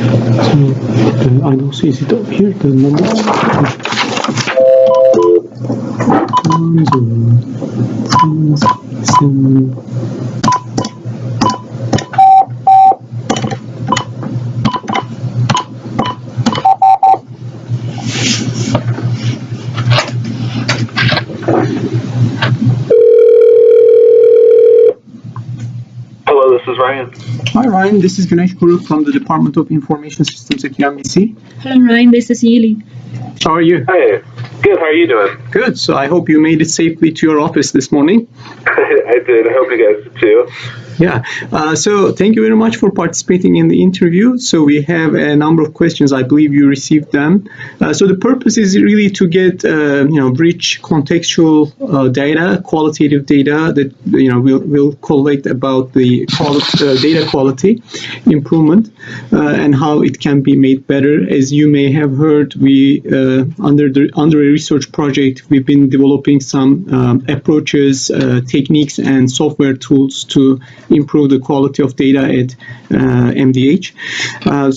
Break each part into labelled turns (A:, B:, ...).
A: I don't see it up here, the number. 1037.
B: Hello, this is Ryan.
A: Hi Ryan, this is Ganesh Guru from the Department of Information Systems at UMBC.
C: Hello Ryan, this is Yili.
A: How are you?
B: Hi. Good, how are you doing?
A: Good, so I hope you made it safely to your office this morning.
B: I did. I hope you guys did too.
A: Yeah, so thank you very much for participating in the interview. So we have a number of questions. I believe you received them. So the purpose is really to get, rich contextual data, qualitative data that, we'll collect about the data quality improvement and how it can be made better. As you may have heard, we, under a research project, we've been developing some approaches, techniques, and software tools to improve the quality of data at MDH.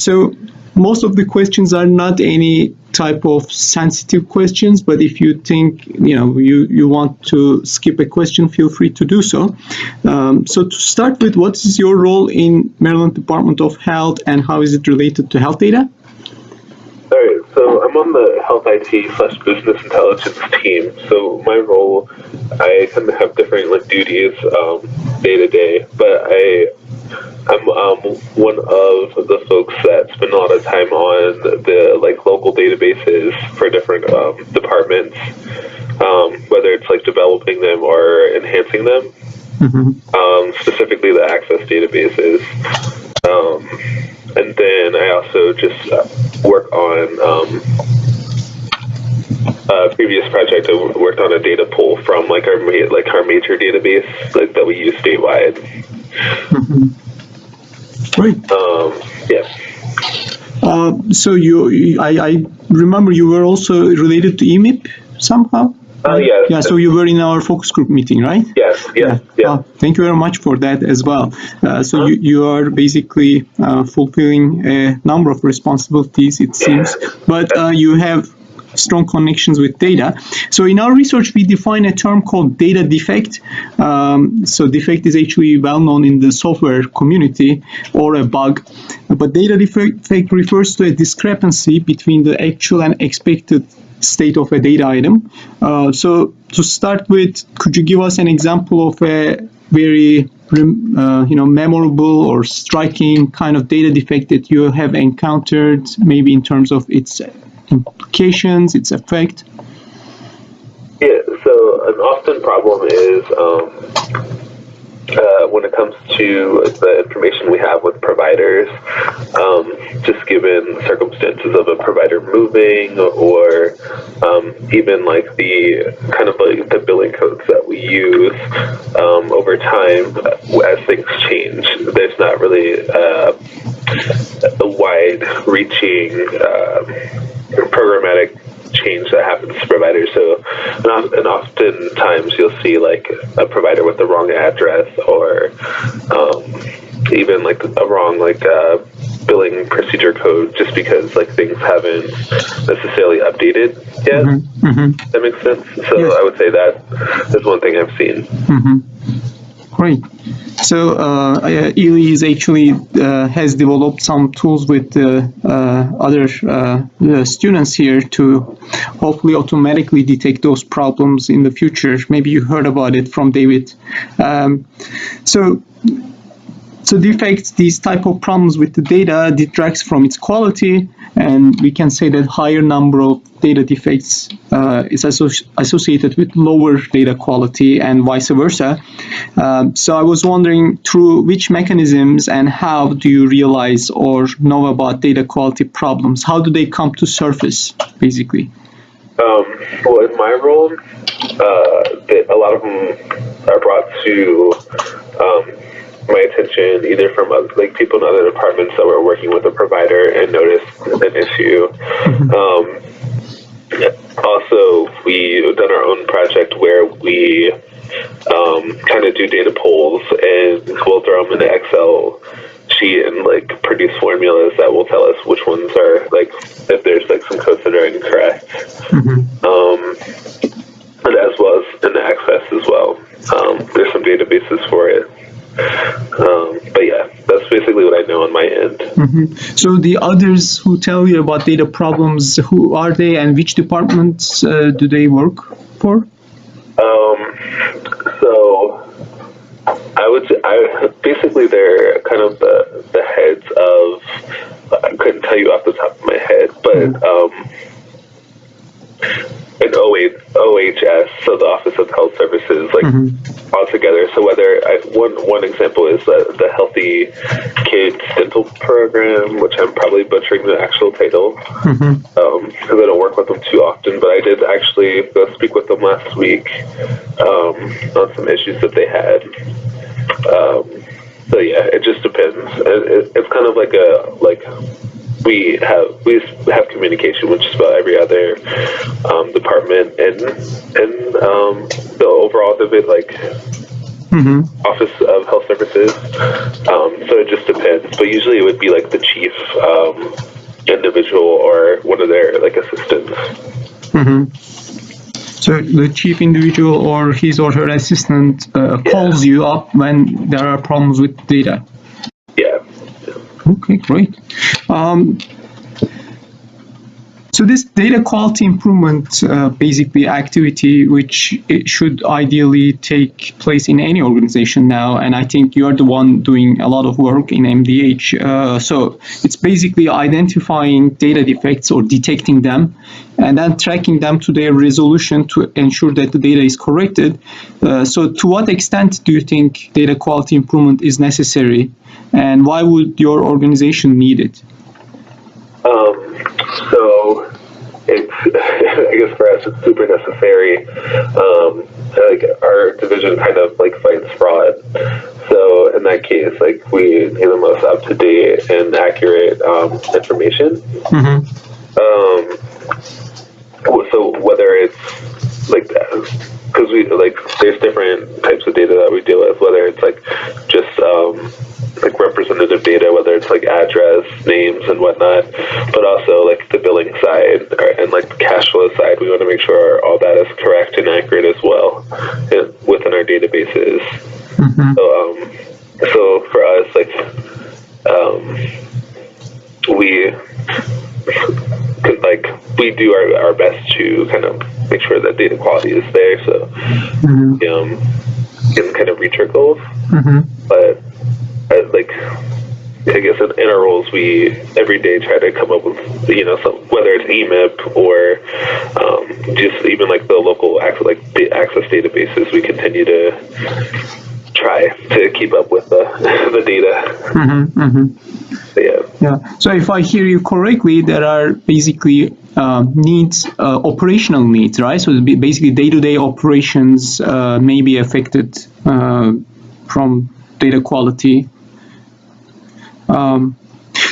A: So most of the questions are not any type of sensitive questions, but if you think you want to skip a question, feel free to do so. So to start with, what is your role in Maryland Department of Health and how is it related to health data?
B: All right, so I'm on the Health IT/Business Intelligence team. So my role, I kind of have different duties day to day, but I'm one of the folks that spend a lot of time on the local databases for different departments, whether it's developing them or enhancing them. Specifically the Access databases. And then I also just work on a previous project. I worked on a data pull from our major database that we use statewide.
A: Great.
B: Yeah.
A: So I remember you were also related to EMIP somehow.
B: Yes.
A: Yeah, so you were in our focus group meeting, right?
B: Yes. Yeah.
A: Thank you very much for that as well. So you are basically fulfilling a number of responsibilities, it seems, but you have strong connections with data. So in our research, we define a term called data defect. So defect is actually well known in the software community, or a bug. But data defect refers to a discrepancy between the actual and expected state of a data item. So to start with, could you give us an example of a very memorable or striking kind of data defect that you have encountered, maybe in terms of its implications, its effect?
B: Yeah, so an often problem is when it comes to the information we have with providers, just given circumstances of a provider moving, or even the kind of the billing codes that we use over time as things change. There's not really a wide-reaching programmatic change that happens to providers. So, and oftentimes you'll see a provider with the wrong address, or even a wrong billing procedure code, just because things haven't necessarily updated yet. That makes sense. So yes. I would say that is one thing I've seen.
A: Great. So Ely is actually has developed some tools with other students here to hopefully automatically detect those problems in the future. Maybe you heard about it from David. So defects, these type of problems with the data detracts from its quality, and we can say that higher number of data defects is associated with lower data quality and vice versa. So I was wondering, through which mechanisms and how do you realize or know about data quality problems? How do they come to surface, basically?
B: Well, in my role, a lot of them are brought to my attention either from people in other departments that were working with a provider and noticed an issue. Also, we've done our own project where we kind of do data polls, and we'll throw them in the Excel sheet and produce formulas that will tell us my end.
A: So the others who tell you about data problems, who are they and which departments do they work for?
B: So I would say, basically they're kind of the heads of, I couldn't tell you off the top of my head, but in OHS, so the Office of Health Services, like all together. So whether one example is the Healthy Kids Dental Program, which I'm probably butchering the actual title because I don't work with them too often, but I did actually go speak with them last week on some issues that they had. So yeah, it just depends. It's kind of like we have communication with just about every other department and the overall of it, like Office of Health Services. So it just depends, but usually it would be like the chief individual or one of their like assistants.
A: So the chief individual or his or her assistant calls you up when there are problems with data.
B: Yeah.
A: Okay, great. So this data quality improvement, basically activity, which it should ideally take place in any organization now, and I think you are the one doing a lot of work in MDH. So it's basically identifying data defects or detecting them, and then tracking them to their resolution to ensure that the data is corrected. So to what extent do you think data quality improvement is necessary, and why would your organization need it?
B: So it's, I guess for us, it's super necessary. Like our division kind of like fights fraud. So in that case, like we need the most up to date and accurate information. So whether it's like that, because we like there's different types of data that we deal with, whether it's like just like representative data, whether it's like address, names, and whatnot, but also like the billing side and like the cash flow side. We want to make sure all that is correct and accurate as well within our databases. So for us, like we do our best to kind of make sure that data quality is there, so can kind of reach our goals. But like I guess in our roles, we every day try to come up with whether it's EMIP or just even like the local access databases. We continue to try to keep up with the data.
A: Yeah. So if I hear you correctly, there are basically needs, operational needs, right? So basically day-to-day operations may be affected from data quality.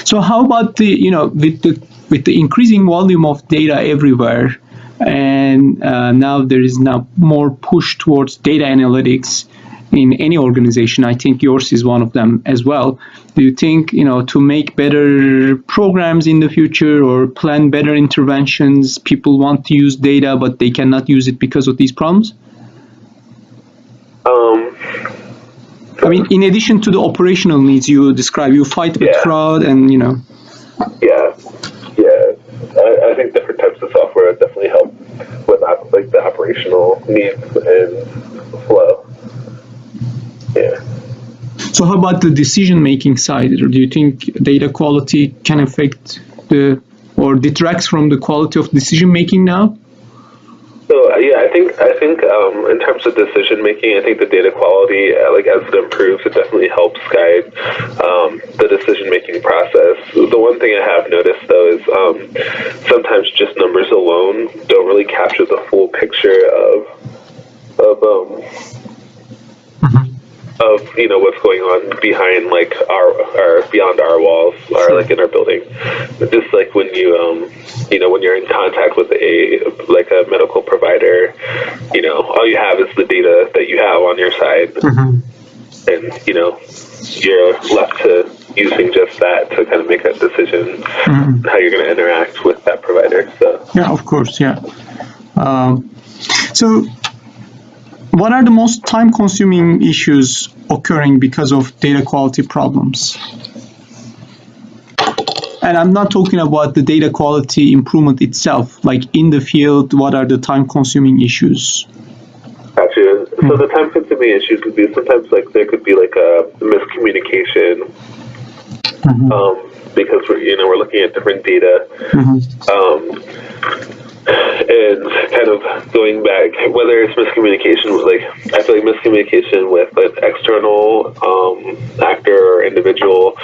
A: So how about with the increasing volume of data everywhere, and now there is more push towards data analytics in any organization. I think yours is one of them as well. Do you think, to make better programs in the future or plan better interventions, people want to use data, but they cannot use it because of these problems? I mean, in addition to the operational needs you describe, you fight with fraud and,
B: Yeah. I think different types of software definitely help with like the operational needs and flow. Yeah.
A: So how about the decision-making side? Or do you think data quality can affect or detracts from the quality of decision-making now?
B: So yeah, I think in terms of decision making, I think the data quality, like as it improves, it definitely helps guide the decision making process. The one thing I have noticed though is sometimes just numbers alone don't really capture the full picture of what's going on behind like our beyond our walls or like in our building. Just like when you when you're in contact with a medical provider, all you have is the data that you have on your side, and you're left to using just that to kind of make that decision how you're going to interact with that provider. So
A: yeah, of course, yeah. So what are the most time-consuming issues occurring because of data quality problems? And I'm not talking about the data quality improvement itself, like in the field, what are the time-consuming issues?
B: Gotcha. So the time-consuming issues would be sometimes like there could be like a miscommunication because we're looking at different data. And kind of going back, whether it's miscommunication with I feel like miscommunication with an external actor or individual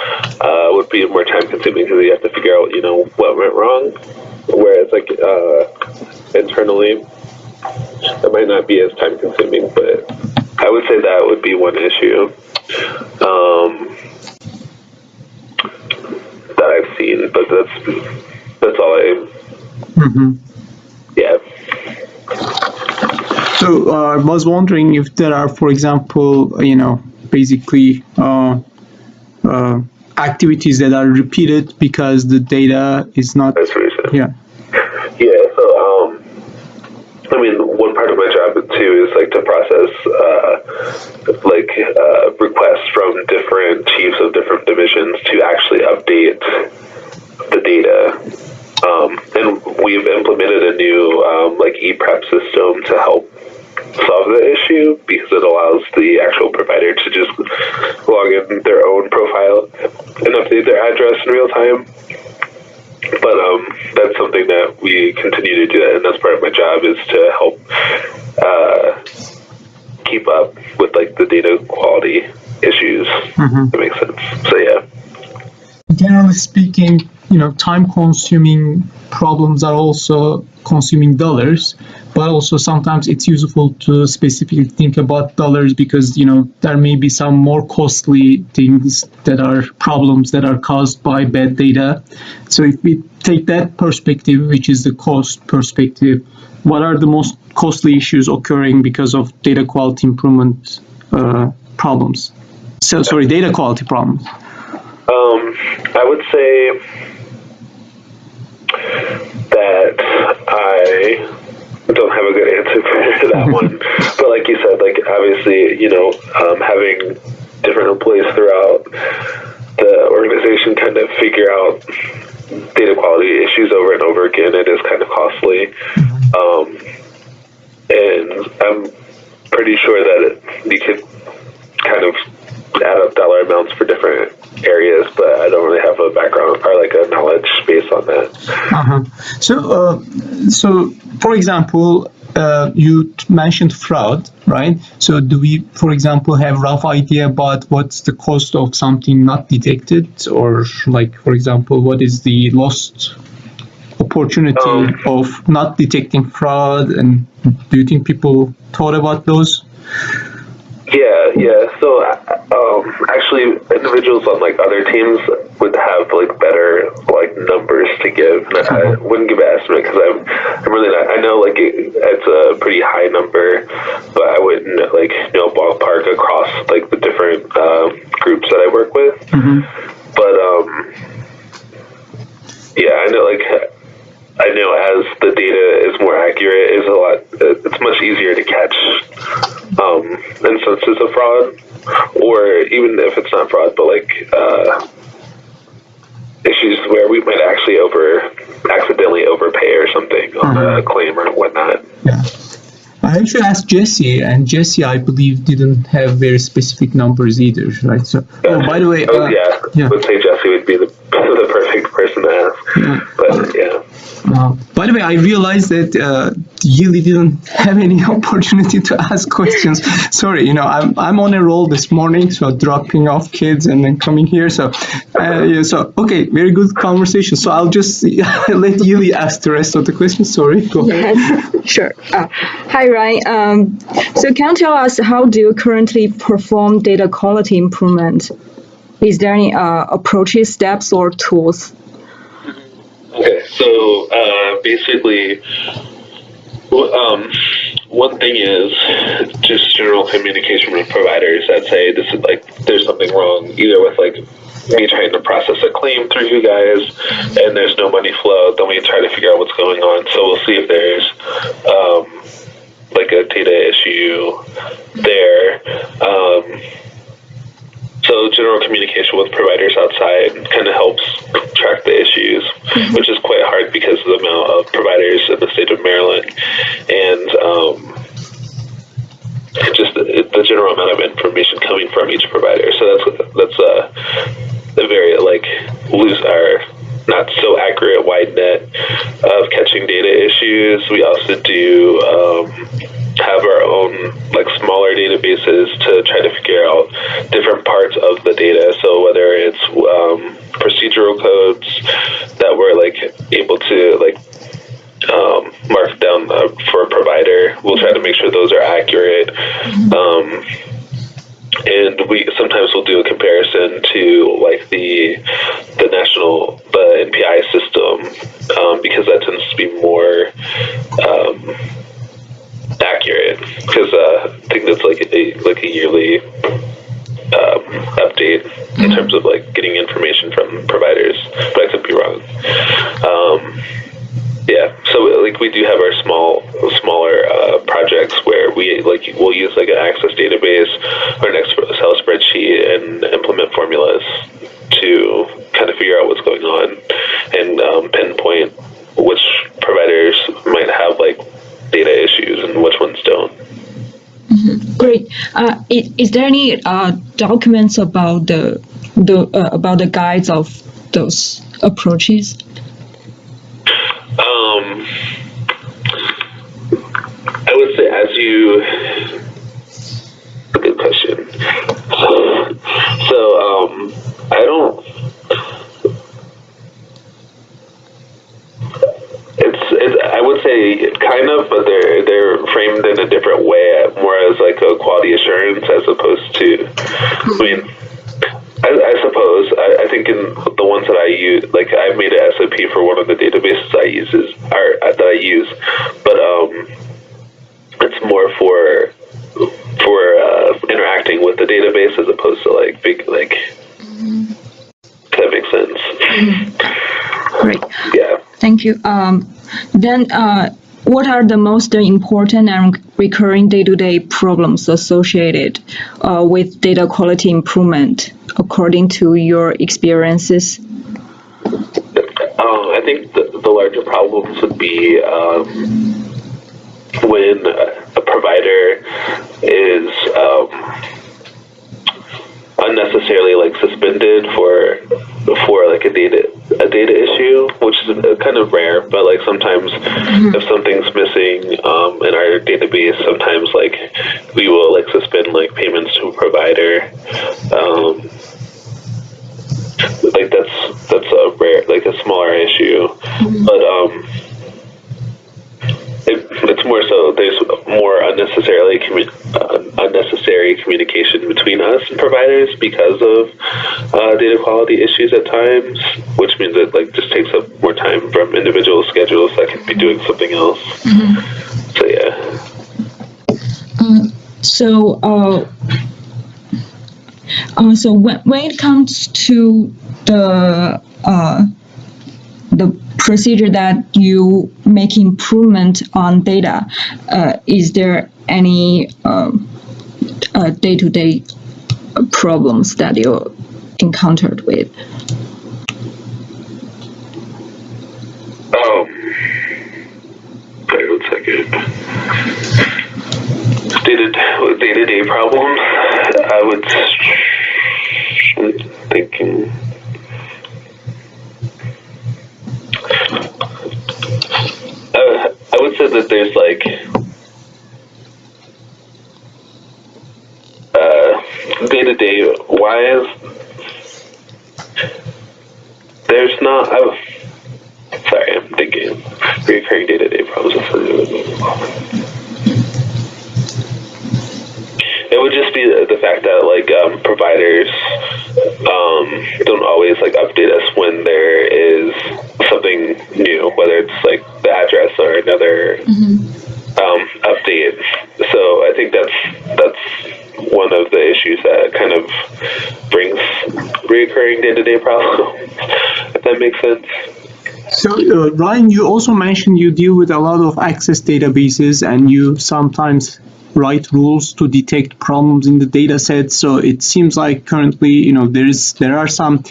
B: would be more time consuming because you have to figure out, what went wrong. Whereas internally, it might not be as time consuming, but I would say that would be one issue that I've seen, but that's all yeah.
A: So I was wondering if there are, for example, basically activities that are repeated because the data is not.
B: That's what you said.
A: Yeah.
B: Yeah. So, one part of my job too is to process requests from different chiefs of different divisions to actually update the data. And we've implemented a new ePrep system to help solve the issue because it allows the actual provider to just log in their own profile and update their address in real time. But that's something that we continue to do, and that's part of my job is to help keep up with the data quality issues. That makes sense. So yeah.
A: Generally speaking, time-consuming problems are also consuming dollars, but also sometimes it's useful to specifically think about dollars because, there may be some more costly things that are problems that are caused by bad data. So if we take that perspective, which is the cost perspective, what are the most costly issues occurring because of data quality improvement problems? Data quality problems.
B: I would say that I don't have a good answer for that one. But like you said, obviously, having different employees throughout the organization kind of figure out data quality issues over and over again, it is kind of costly. And I'm pretty sure that you could kind of add up dollar amounts for different areas, but I don't really have a background or a knowledge base on that.
A: So for example, you mentioned fraud, right? So do we, for example, have rough idea about what's the cost of something not detected, or for example, what is the lost opportunity of not detecting fraud? And do you think people thought about those?
B: Yeah. So actually, individuals on other teams would have better numbers to give. And I wouldn't give an estimate because I'm really not. I know it's a pretty high number, but I wouldn't ballpark across the different groups that I work with. But yeah, I know as the data is more accurate, it's much easier to catch instances of fraud, or even if it's not fraud, but issues where we might actually accidentally overpay or something on a claim or whatnot.
A: Yeah. I actually asked Jesse, and Jesse, I believe, didn't have very specific numbers either, right? So, by the way,
B: I would say Jesse would be the perfect person to ask. But yeah.
A: By the way, I realized that Yili didn't have any opportunity to ask questions. Sorry, I'm on a roll this morning, so dropping off kids and then coming here. So, okay, very good conversation. So I'll just let Yili ask the rest of the questions. Sorry, go ahead.
C: Yes, sure. Hi, Ryan. So can you tell us how do you currently perform data quality improvement? Is there any approaches, steps, or tools?
B: Okay, so basically, one thing is just general communication with providers that say this is there's something wrong, either with me trying to process a claim through you guys and there's no money flow, then we try to figure out what's going on. So we'll see if there's a data issue there. So general communication with providers outside kind of helps track the issue. which is quite hard because of the amount of providers in the state of Maryland, and just the general amount of information coming from each provider. So that's a very loose or not so accurate wide net of catching data issues. We also do have our own smaller databases to try to figure out different parts of the data. So whether it's procedural codes that we're able to mark down for a provider, we'll try to make sure those are accurate. And we sometimes will do a comparison to the national NPI system because that tends to be more accurate, because I think that's a yearly update in terms of getting information from providers, but I could be wrong. Yeah, so we do have our smaller projects where we'll use an Access database or an Excel spreadsheet and implement formulas to kind of figure out what's going on and pinpoint which providers might have data issues and which ones don't.
C: Great. Is there any documents about the guides of those approaches?
B: I would say good question. So I don't. I would say kind of, but they're framed in a different way, more as a quality assurance as opposed to. I suppose I think in the ones that I use, I've made an SOP for one of the databases that I use, but it's more for interacting with the database as opposed to big If that makes sense.
C: Great.
B: Yeah.
C: Thank you. Then, what are the most important and recurring day-to-day problems associated with data quality improvement, according to your experiences?
B: I think the larger problems would be when a provider is unnecessarily suspended for a data issue, which is kind of rare, but sometimes if something's missing in our database, sometimes we will suspend payments to a provider. That's a rare, a smaller issue, but it's more so there's more unnecessary communication between us and providers because of data quality issues at times, which means it just takes up more time from individual schedules that could be doing something else. So yeah.
C: So when it comes to the procedure that you make improvement on data, is there any day-to-day problems that you encountered with?
B: Wait 1 second. Day-to-day problems, I would thinking. I would say that there's day-to-day wise, there's not. Sorry, I'm thinking recurring day-to-day problems. It would just be the fact that providers don't always update us when there is something new, whether it's the address or another update. So I think that's one of the issues that kind of brings recurring day-to-day problems, if that makes sense.
A: So Ryan, you also mentioned you deal with a lot of Access databases and you sometimes right rules to detect problems in the data set. So it seems like currently, there are some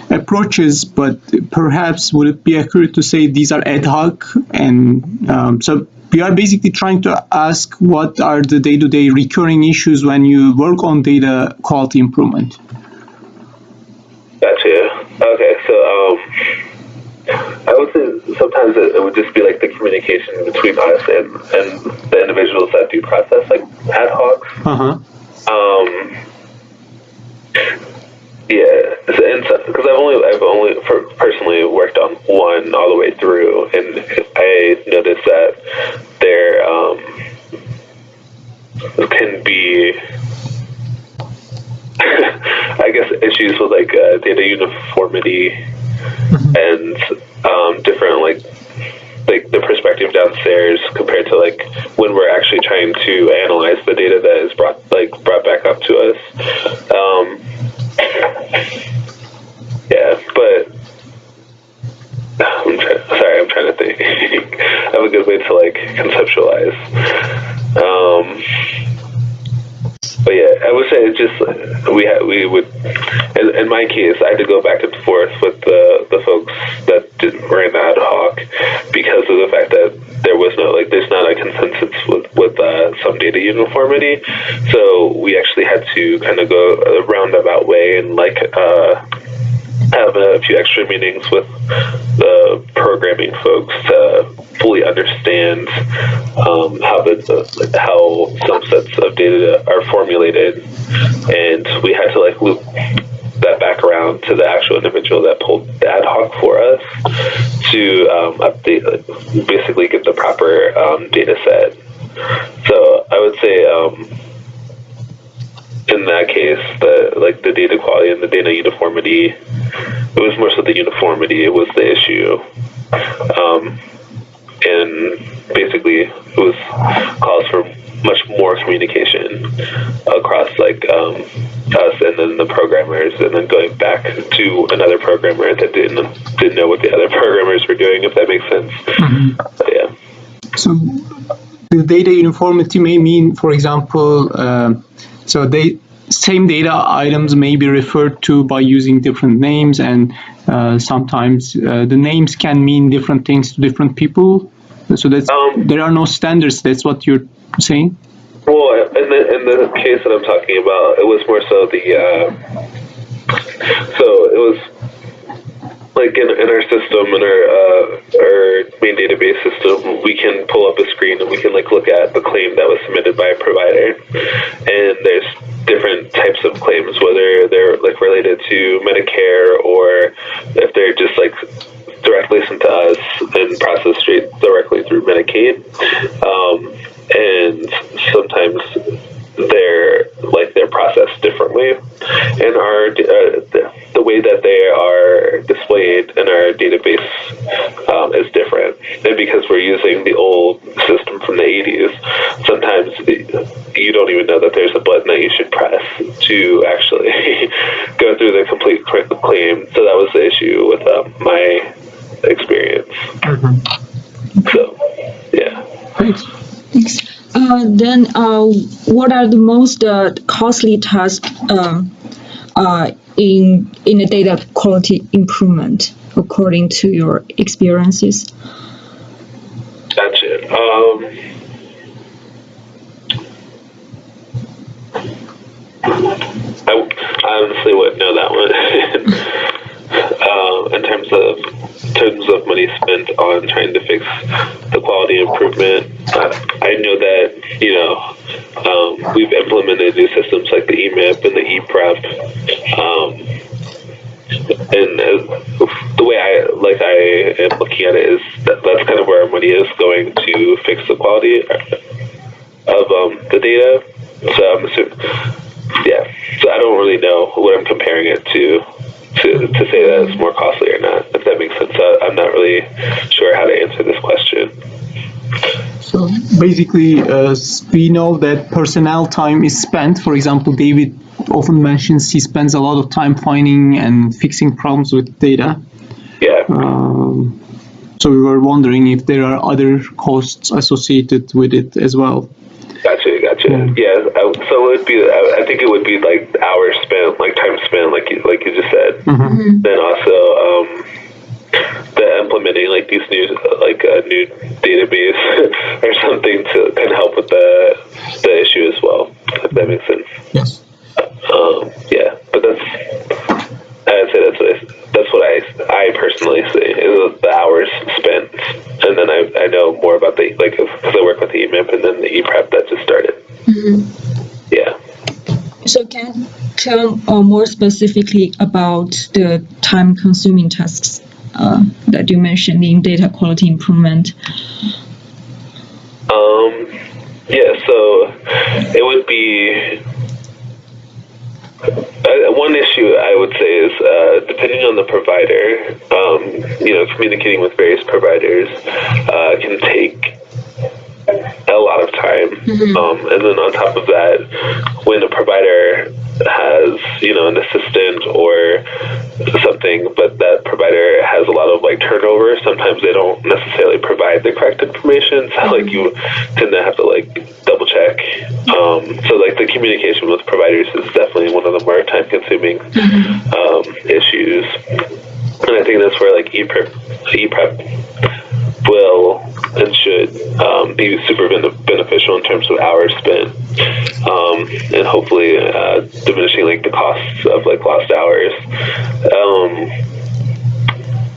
A: approaches, but perhaps would it be accurate to say these are ad hoc? And so we are basically trying to ask what are the day-to-day recurring issues when you work on data quality improvement.
B: Gotcha. Okay, so I would say sometimes it would just be like the communication between us and the individuals that do process like ad hocs.
A: Uh-huh.
B: Yeah, because I've only personally worked on one all the way through, and I noticed that there can be, I guess, issues with like data uniformity and different like the perspective downstairs compared to like when we're actually trying to analyze the data that is brought back up to us. Yeah, but I'm trying to think. I have a good way to like conceptualize. But yeah, I would say it's just we would. In my case, I had to go back and forth with the folks that ran the ad hoc because of the fact that there's not a consensus with some data uniformity. So we actually had to kind of go a roundabout way and have a few extra meetings with the programming folks to fully understand how some sets of data are formulated, and we had to like loop that back around to the actual individual that pulled the ad hoc for us to update, basically get the proper data set. So I would say in that case, the data quality and the data uniformity, it was more so the uniformity, it was the issue. And basically it was calls for much more communication across like us and then the programmers, and then going back to another programmer that didn't know what the other programmers were doing, if that makes sense.
A: Mm-hmm.
B: But yeah.
A: So the data uniformity may mean, for example, same data items may be referred to by using different names, and sometimes the names can mean different things to different people. So that's there are no standards. That's what you're saying.
B: Well, in the case that I'm talking about, it was more so so it was like in our system, in our main database system, we can pull up a screen and we can like look at the claim that was submitted by a provider, and there's different types of claims, whether they're like related to Medicare or if they're just like directly sent to us and processed straight directly through Medicaid. And sometimes they're processed differently, and the way that they are displayed in our database is different. And because we're using the old system from the 80s, sometimes you don't even know that there's a button that you should press to actually go through the complete claim. So that was the issue with my experience. Mm-hmm. So, yeah.
A: Thanks.
C: Then, what are the most costly tasks in the data quality improvement, according to your experiences?
B: Gotcha. I honestly wouldn't know that one. In terms of money spent on trying to fix the quality improvement, I know that we've implemented new systems like the EMIP and the ePrep, and the way I am looking at it is that's kind of where our money is going to fix the quality of the data. So I'm assuming, yeah. So I don't really know what I'm comparing it to say that it's more costly or not, if that makes sense. I'm not really sure how to answer this question.
A: So basically, we know that personnel time is spent. For example, David often mentions he spends a lot of time finding and fixing problems with data.
B: Yeah.
A: So we were wondering if there are other costs associated with it as well.
B: Gotcha. Gotcha. Yeah. So it would be. I think it would be like hours spent, like time spent, like you just said. Then also the implementing like these new new database or something to kind of help with the issue as well. If that makes sense.
A: Yes.
B: Yeah, but I'd say that's what I personally see is the hours spent, and then I know more about the because I work with the EMIP and then the ePrep that just started. Yeah.
C: So can you tell more specifically about the time-consuming tasks that you mentioned in data quality improvement?
B: Yeah, so it would be one issue I would say is depending on the provider, communicating with various providers can take a lot of time. And then on top of that, when a provider has, an assistant or something, but that provider has a lot of turnover, sometimes they don't necessarily provide the correct information. So you tend to have to double check. So the communication with providers is definitely one of the more time consuming issues. And I think that's where ePrep will and should be super beneficial in terms of hours spent, and hopefully diminishing the costs of lost hours,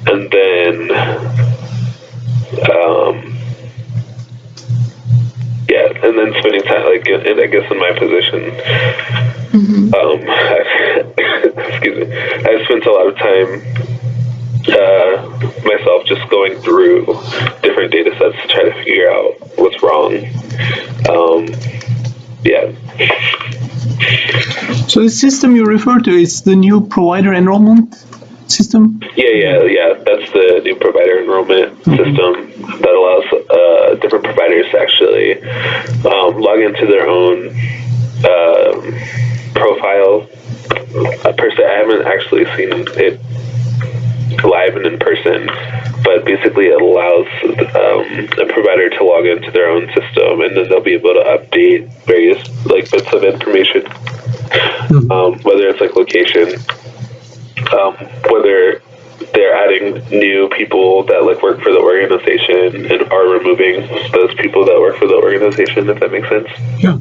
B: and then and then spending time I guess in my position, excuse me, I spent a lot of time myself just going through different data sets to try to figure out what's wrong.
A: So the system you refer to is the new provider enrollment system?
B: Yeah. That's the new provider enrollment system that allows different providers to actually log into their own profile. Per se, I haven't actually seen it live and in person, but basically it allows a provider to log into their own system, and then they'll be able to update various bits of information, whether it's location, whether they're adding new people that work for the organization and are removing those people that work for the organization, if that makes sense.
A: Yeah.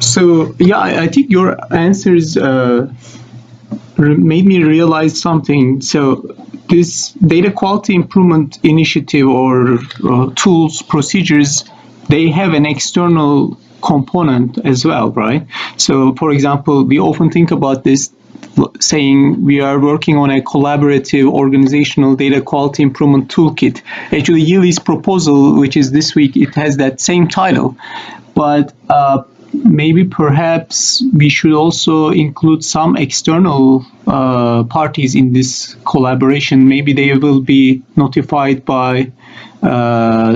A: So I think your answers made me realize something. So this data quality improvement initiative or tools, procedures, they have an external component as well, right? So for example, we often think about this saying we are working on a collaborative organizational data quality improvement toolkit. Actually, Yili's proposal, which is this week, it has that same title, but maybe perhaps we should also include some external parties in this collaboration. Maybe they will be notified by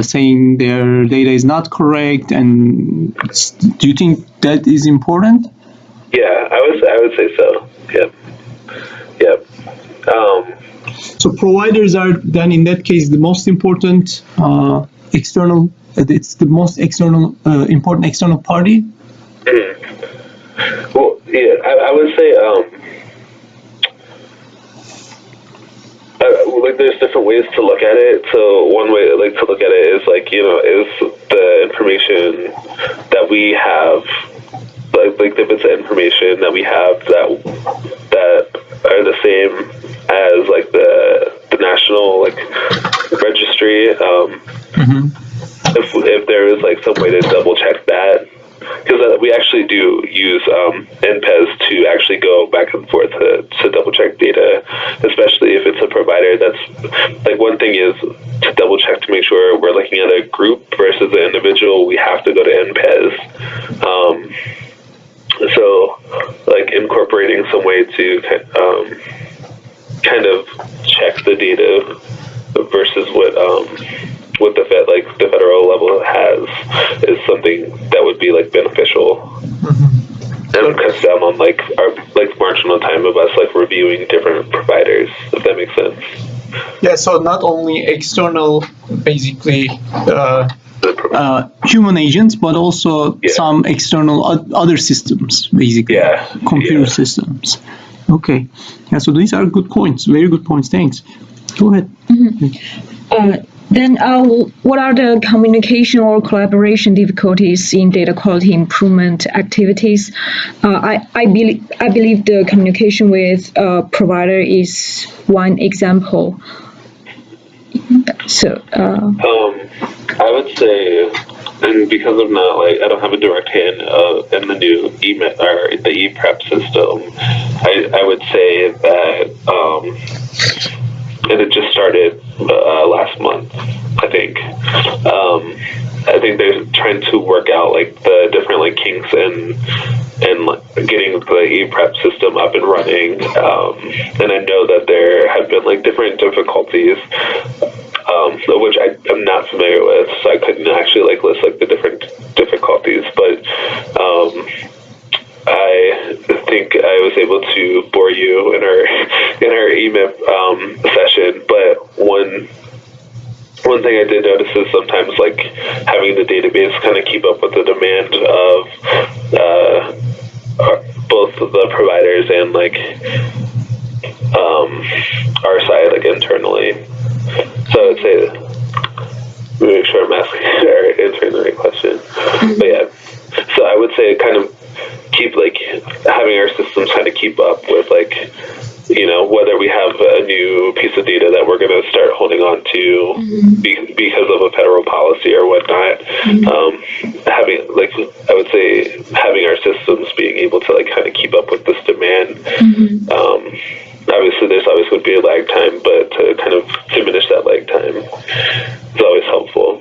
A: saying their data is not correct. And do you think that is important?
B: Yeah, I would say so. Yep.
A: So providers are then in that case the most important external. It's the most important external party.
B: Well, yeah, I would say there's different ways to look at it. So one way to look at it is is the information that we have, the bits of information that we have that are the same as the national registry. If there is some way to double check that. Because we actually do use NPES to actually go back and forth to double check data, especially if it's a provider that's one thing is to double check to make sure we're looking at a group versus an individual. We have to go to NPES. So incorporating some way to kind of check the data versus what the federal level has is something that would be beneficial, and cuts down on our marginal time of us reviewing different providers, if that makes sense.
A: Yeah, so not only external, basically
B: the
A: human agents, but also some external other systems, basically, computer systems. Okay, yeah. So these are good points, very good points. Thanks. Go ahead.
C: Then, what are the communication or collaboration difficulties in data quality improvement activities? I believe the communication with provider is one example. So,
B: I would say, and because I'm not I don't have a direct hand in the new email or the ePrep system, I would say that, and it just started last month, I think. I think they're trying to work out the different kinks and getting the ePrep system up and running. And I know that there have been different difficulties, which I'm not familiar with, so I couldn't actually list the different difficulties. But I think I was able to bore you in our EMIP session, but one thing I did notice is sometimes having the database kind of keep up with the demand of both the providers and our side internally. So I would say, make sure I'm answering the right question. But yeah, so I would say kind of keep having our systems kind of keep up with whether we have a new piece of data that we're going to start holding on to because of a federal policy or whatnot. Having I would say having our systems being able to kind of keep up with this demand. Obviously, there's always would be a lag time, but to kind of diminish that lag time is always helpful.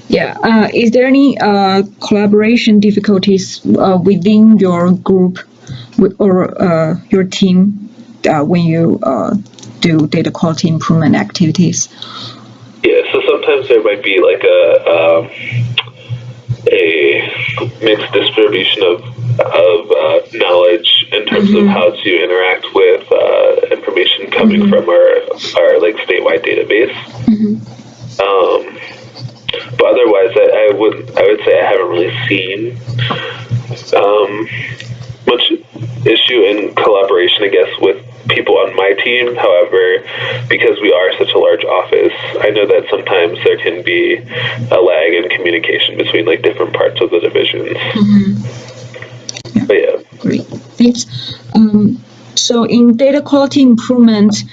C: Yeah. Is there any collaboration difficulties within your group or your team when you do data quality improvement activities?
B: Yeah. So sometimes there might be a mixed distribution of knowledge in terms of how to interact with information coming from our statewide database. But otherwise, I would say I haven't really seen much issue in collaboration, I guess, with people on my team. However, because we are such a large office, I know that sometimes there can be a lag in communication between different parts of the divisions. But yeah.
C: Great, thanks. So in data quality improvement,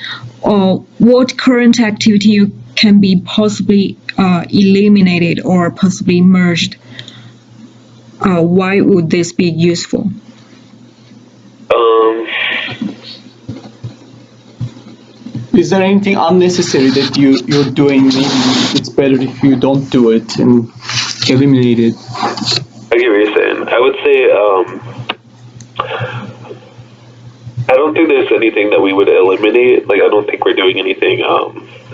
C: what current activity can be possibly eliminated or possibly merged? Why would this be useful?
A: Is there anything unnecessary that you're doing? Maybe it's better if you don't do it and eliminate it.
B: I get what you're saying. I would say I don't think there's anything that we would eliminate. I don't think we're doing anything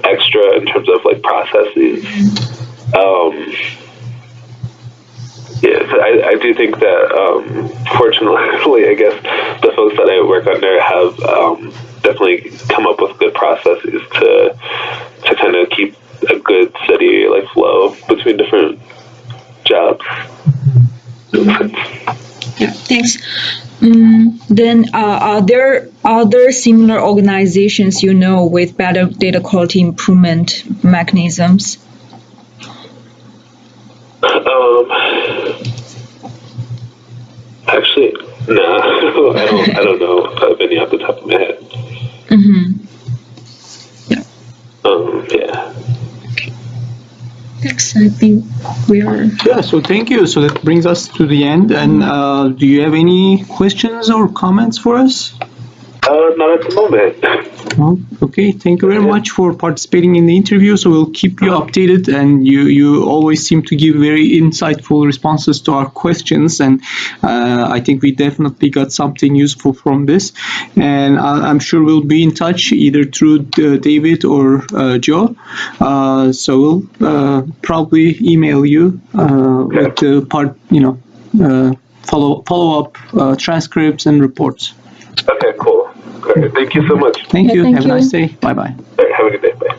B: extra in terms of processes. I do think that fortunately, I guess the folks that I work under have definitely come up with good processes to kind of keep a good steady flow between different jobs.
C: Yeah, thanks. Then are there other similar organizations with better data quality improvement mechanisms?
B: Actually, no. I don't know of any off the top of my head.
C: Yeah.
B: Yeah.
C: Thanks. I think we are.
A: Yeah. So thank you. So that brings us to the end. And do you have any questions or comments for us?
B: Not at the moment.
A: Well, okay, thank you very much for participating in the interview. So we'll keep you updated, and you always seem to give very insightful responses to our questions, and I think we definitely got something useful from this. And I'm sure we'll be in touch either through David or Joe. So we'll probably email you with the follow up transcripts and reports.
B: Okay, cool. Great. Thank you so much.
A: Thank you.
C: Thank
A: Have
C: you.
A: a nice day. Bye-bye.
B: Have a good day. Bye.